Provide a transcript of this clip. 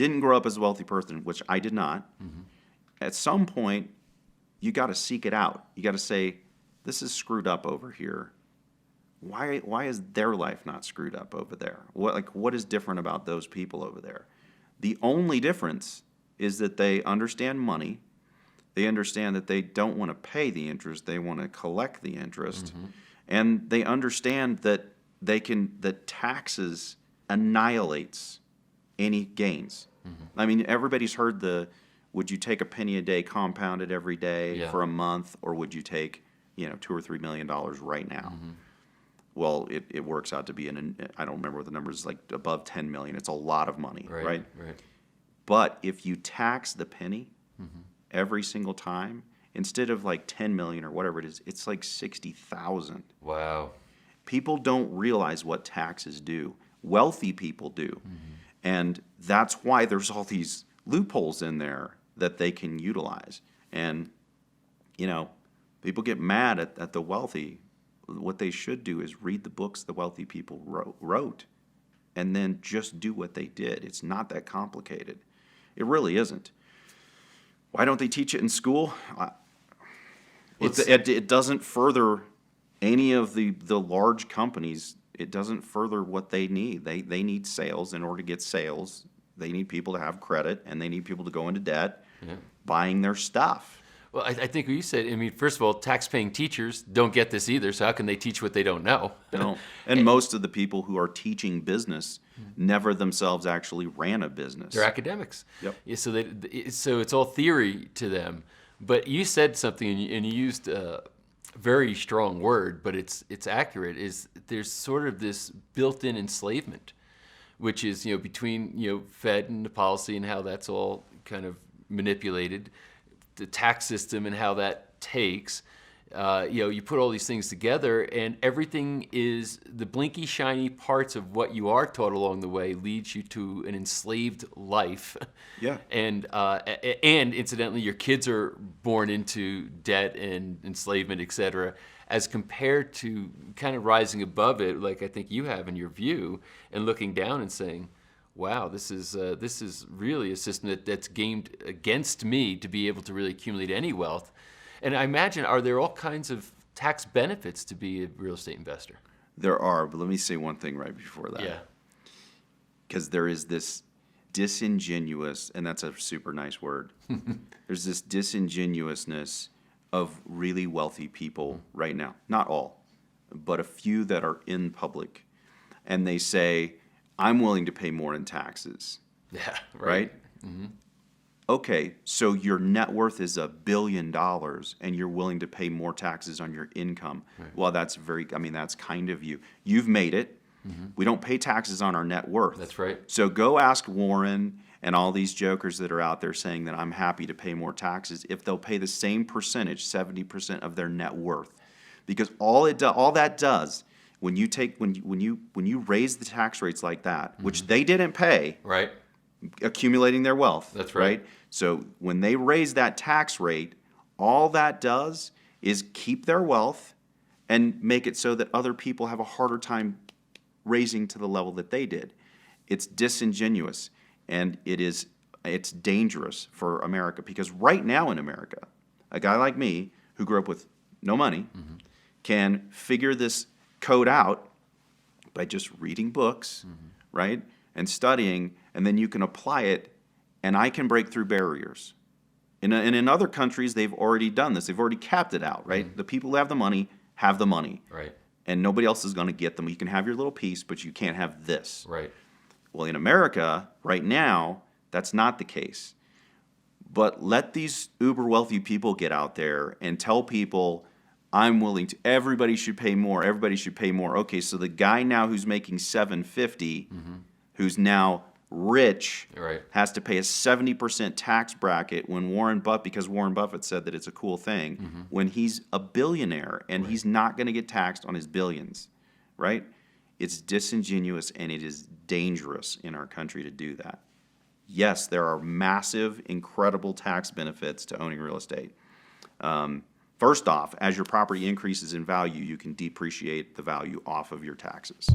didn't grow up as a wealthy person, which I did not, at some point, you got to seek it out. You got to say, this is screwed up over here. Why is their life not screwed up over there? What is different about those people over there? The only difference is that they understand money. They understand that they don't want to pay the interest. They want to collect the interest. And they understand that that taxes annihilates any gains. I mean, everybody's heard would you take a penny a day compounded every day for a month, or would you take, $2 or $3 million right now? Well, it works out to be I don't remember what the number is, like above 10 million. It's a lot of money, right? But if you tax the penny every single time, instead of like 10 million or whatever it is, it's like 60,000. Wow. People don't realize what taxes do. Wealthy people do. And that's why there's all these loopholes in there that they can utilize. And, people get mad at the wealthy. What they should do is read the books the wealthy people wrote and then just do what they did. It's not that complicated. It really isn't. Why don't they teach it in school? It doesn't further any of the large companies. It doesn't further what they need. They need sales. In order to get sales, they need people to have credit, and they need people to go into debt buying their stuff. Well, I think what you said, first of all, tax-paying teachers don't get this either, so how can they teach what they don't know? No. And most of the people who are teaching business never themselves actually ran a business. They're academics. Yep. Yeah, so it's all theory to them. But you said something, and you used a very strong word, but it's accurate, is there's sort of this built-in enslavement, which is, between, Fed and the policy and how that's all kind of manipulated, the tax system and how that takes, you put all these things together, and everything is the blinky, shiny parts of what you are taught along the way leads you to an enslaved life. Yeah. And incidentally, your kids are born into debt and enslavement, et cetera, as compared to kind of rising above it, like I think you have in your view, and looking down and saying, wow, this is really a system that's gamed against me to be able to really accumulate any wealth. And I imagine, are there all kinds of tax benefits to be a real estate investor? There are, but let me say one thing right before that. Yeah. Because there is this disingenuous, and that's a super nice word. There's this disingenuousness of really wealthy people right now. Not all, but a few that are in public. And they say, I'm willing to pay more in taxes. Yeah, right? Okay, so your net worth is $1 billion and you're willing to pay more taxes on your income. Well, that's that's kind of you. You've made it. We don't pay taxes on our net worth. That's right. So go ask Warren and all these jokers that are out there saying that I'm happy to pay more taxes if they'll pay the same percentage, 70% of their net worth. Because all that does, when you raise the tax rates like that, which they didn't pay, right, accumulating their wealth. That's right. So when they raise that tax rate, all that does is keep their wealth and make it so that other people have a harder time raising to the level that they did. It's disingenuous, and it's dangerous for America, because right now in America, a guy like me who grew up with no money can figure this code out by just reading books, right, and studying, and then you can apply it, and I can break through barriers. And in other countries, they've already done this. They've already capped it out, right? The people who have the money have the money. Right. And nobody else is going to get them. You can have your little piece, but you can't have this. Right. Well, in America, right now, that's not the case. But let these uber wealthy people get out there and tell people, I'm willing to, everybody should pay more, everybody should pay more. Okay, so the guy now who's making $750, who's now rich, has to pay a 70% tax bracket when because Warren Buffett said that it's a cool thing, when he's a billionaire and he's not going to get taxed on his billions, right? It's disingenuous, and it is dangerous in our country to do that. Yes, there are massive, incredible tax benefits to owning real estate. First off, as your property increases in value, you can depreciate the value off of your taxes.